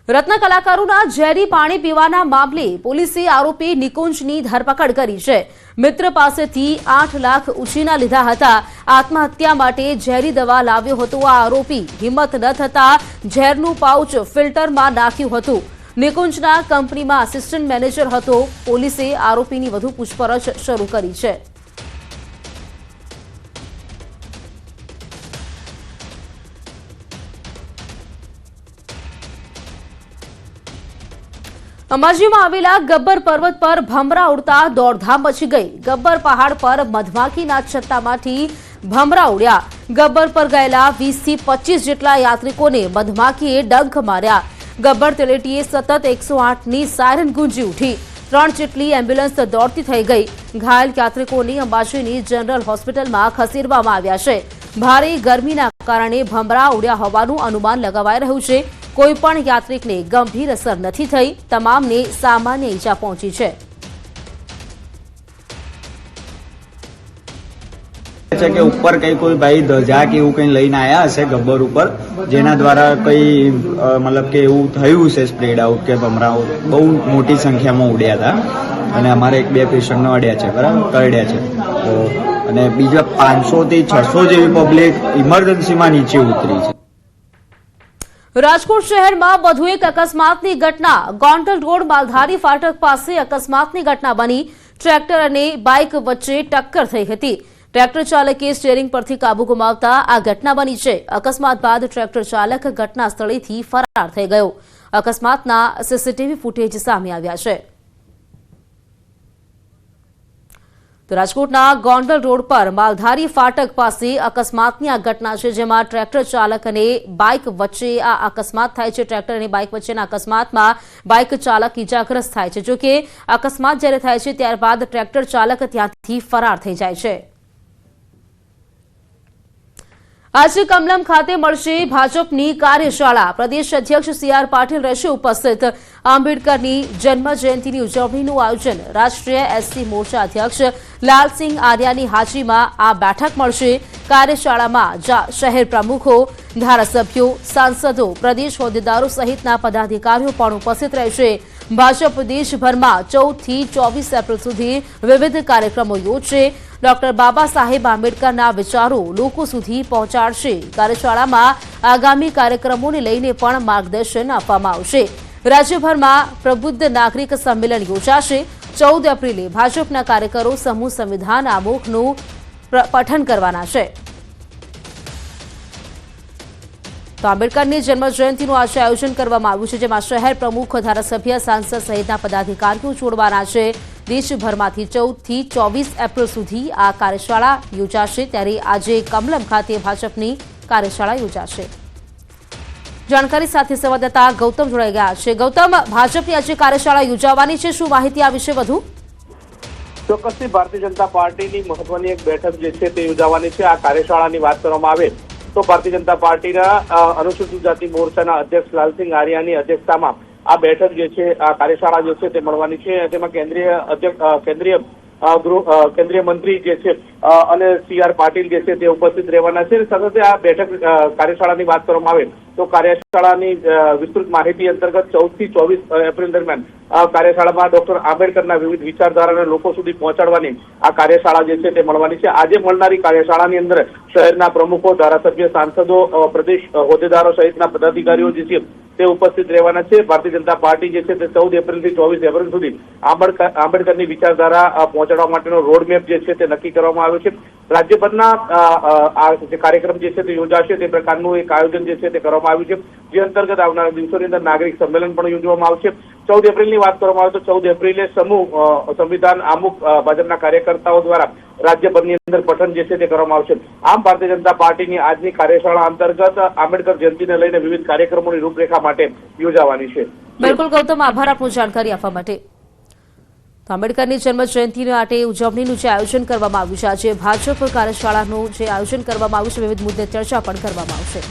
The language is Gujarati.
રત્ન કલાકારોના ઝેરી પાણી પીવાના મામલે પોલીસે આરોપી નિકુંજની ધરપકડ કરી છે। મિત્ર પાસેથી 8 લાખ ઉછીના લીધા હતા। આત્મહત્યા માટે ઝેરી દવા લાવ્યો હતો આ આરોપી। હિંમત ન થતા ઝેરનું પાઉચ ફિલ્ટરમાં નાખ્યું હતું। નિકુંજના કંપનીમાં આસિસ્ટન્ટ મેનેજર હતો। પોલીસે આરોપીની વધુ પૂછપરછ શરૂ કરી છે। અંબાજીમાં આવેલા ગબ્બર પર્વત પર ભમરા ઉડતા દોડધામ મચી ગઈ। ગબ્બર પહાડ પર મધમાખીના છત્તામાંથી ભમરા ઉડ્યા। ગબ્બર પર ગયેલા 20 થી 25 જેટલા યાત્રિકોને મધમાખીએ ડંખ માર્યા। ગબ્બર તળેટીએ સતત 108ની સાયરન ગુંજી ઉઠી। 3 જેટલી એમ્બ્યુલન્સ દોડતી થઈ ગઈ। ઘાયલ યાત્રિકોને અંબાજીની જનરલ હોસ્પિટલમાં ખસેડવામાં આવ્યા છે। ભારે ગરમીના કારણે ભમરા ઉડ્યા હોવાનું અનુમાન લગાવાઈ રહ્યું છે। કોઈ પણ યાત્રિકને ગંભીર અસર નથી થઈ। તમામને સામાન્ય ઈજા પહોંચી છે। કે ઉપર કઈ કોઈ ભાઈ ધજા કે એવું કઈ લઈને આવ્યા હશે ગબ્બર ઉપર, જેના દ્વારા કઈ મતલબ કે એવું થયું છે સ્પ્રેડ આઉટ કે ભમરાઓ બહુ મોટી સંખ્યામાં ઉડ્યા હતા અને અમારે 1-2 પેશન્ટને અડ્યા છે, બરાબર, કરડ્યા છે। તો અને બીજા 500 થી 600 જેવી પબ્લિક ઇમરજન્સીમાં નીચે ઉતરી છે। રાજકોટ શહેરમાં વધુ એક અકસ્માતની ઘટના। ગોંડલ રોડ માલધારી ફાટક પાસે અકસ્માતની ઘટના બની। ટ્રેક્ટર અને બાઇક વચ્ચે ટક્કર થઈ હતી। ટ્રેક્ટર ચાલકે સ્ટીયરિંગ પરથી કાબુ ગુમાવતા આ ઘટના બની છે। અકસ્માત બાદ ટ્રેક્ટર ચાલક ઘટના સ્થળેથી ફરાર થઈ ગયો। અકસ્માતના સીસીટીવી ફૂટેજ સામે આવ્યા છે। તો રાજકોટના ગોંડલ રોડ પર માલધારી ફાટક પાસે અકસ્માતની આ ઘટના છે, જેમાં ટ્રેક્ટર ચાલક અને બાઇક વચ્ચે આ અકસ્માત થાય છે। ટ્રેક્ટર અને બાઇક વચ્ચેના અકસ્માતમાં બાઇક ચાલક ઇજાગ્રસ્ત થાય છે। જોકે અકસ્માત જ્યારે થાય છે ત્યારબાદ ટ્રેક્ટર ચાલક ત્યાંથી ફરાર થઈ જાય છે। આજે કમલમ ખાતે મળશે ભાજપની કાર્યશાળા। પ્રદેશ અધ્યક્ષ સી.આર. પાટીલ રહેશે ઉપસ્થિત। આંબેડકરની જન્મજયંતિની ઉજવણીનું આયોજન। રાષ્ટ્રીય એસસી મોરચા અધ્યક્ષ લાલસિંહ આર્યાની હાજરીમાં આ બેઠક મળશે। કાર્યશાળામાં શહેર પ્રમુખો, ધારાસભ્યો, સાંસદો, પ્રદેશ હોદ્દેદારો સહિતના પદાધિકારીઓ પણ ઉપસ્થિત રહેશે। ભાજપ દેશભરમાં 14 થી 24 એપ્રિલ સુધી વિવિધ કાર્યક્રમો યોજશે। ડોક્ટર બાબા સાહેબ આંબેડકરના વિચારો લોકો સુધી પહોંચાડશે। કાર્યશાળામાં આગામી કાર્યક્રમોને લઈને પણ માર્ગદર્શન આપવામાં આવશે। રાજ્યભરમાં પ્રબુદ્ધ નાગરિક સંમેલન યોજાશે। 14 એપ્રિલે ભાજપના કાર્યકરો સમૂહ સંવિધાન આમુખનું પઠન કરવાના છે। તો આંબેડકરની જન્મજયંતિનું આજે આયોજન કરવામાં આવ્યું છે, જેમાં શહેર પ્રમુખ, ધારાસભ્ય, સાંસદ સહિતના પદાધિકારીઓ જોડવાના છે। દેશભરમાંથી 14 થી 24 એપ્રિલ સુધી આ કાર્યશાળા યોજાશે। ત્યારે આજે કમલમ ખાતે ભાજપની કાર્યશાળા યોજાશે। જાણકારી સાથે સંવાદદાતા ગૌતમ જોડાઈ ગયા છે। ગૌતમ, ભાજપની આજે કાર્યશાળા યોજાવાની છે, શું માહિતી આ વિશે વધુ? ચોક્કસથી ભારતીય જનતા પાર્ટીની મહત્વની એક બેઠક જે છે તે યોજાવાની છે। આ કાર્યશાળાની વાત કરવામાં આવે તો ભારતીય જનતા પાર્ટીના અનુસૂચિત જાતિ મોરચાના અધ્યક્ષ લાલસિંહ આર્યાની અધ્યક્ષતામાં આ બેઠક જે છે, આ કાર્યશાળા જે છે તે મળવાની છે। તેમાં કેન્દ્રીય મંત્રી જે છે અને સી.આર. પાટીલ જે છે તે ઉપસ્થિત રહેવાના છે। સાથે આ બેઠક કાર્યશાળાની વાત કરવામાં આવે તો કાર્યશાળાની વિસ્તૃત માહિતી અંતર્ગત 14 થી 24 એપ્રિલ દરમિયાન કાર્યશાળામાં ડોક્ટર આંબેડકરના વિવિધ વિચારધારાને લોકો સુધી પહોંચાડવાની આ કાર્યશાળા જે છે તે મળવાની છે। આજે મળનારી કાર્યશાળાની અંદર શહેરના પ્રમુખો, ધારાસભ્ય, સાંસદો, પ્રદેશ હોદ્દેદારો સહિતના પદાધિકારીઓ જે છે તે ઉપસ્થિત રહેવાના છે। ભારતીય જનતા પાર્ટી જે છે તે 14 એપ્રિલથી 24 એપ્રિલ સુધી આંબેડકરની વિચારધારા પહોંચાડવા માટેનો રોડમેપ જે છે તે નક્કી કરવામાં આવ્યો છે। રાજ્યભરના આ જે કાર્યક્રમ જે છે તે યોજાશે તે પ્રકારનું એક આયોજન જે છે તે કરવામાં આવ્યું છે, જે અંતર્ગત આવનારા દિવસોની અંદર નાગરિક સંમેલન પણ યોજવામાં આવશે। 14 એપ્રિલની વાત કરવામાં આવે તો 14 એપ્રિલે સમૂહ સંવિધાન આમુખ ભાજપના કાર્યકર્તાઓ દ્વારા રાજ્યભરની અંદર પઠન જે છે તે કરવામાં આવશે। આમ ભારતીય જનતા પાર્ટીની આજની કાર્યશાળા અંતર્ગત આંબેડકર જયંતિને લઈને વિવિધ કાર્યક્રમોની રૂપરેખા માટે યોજાવાની છે। બિલકુલ ગૌતમ, આભાર આપનો જાણકારી આપવા માટે। આંબેડકરની જન્મજયંતિ માટે ઉજવણીનું જે આયોજન કરવામાં આવ્યું છે, આજે ભાજપ કાર્યશાળાનું જે આયોજન કરવામાં આવ્યું છે, વિવિધ મુદ્દે ચર્ચા પણ કરવામાં આવશે।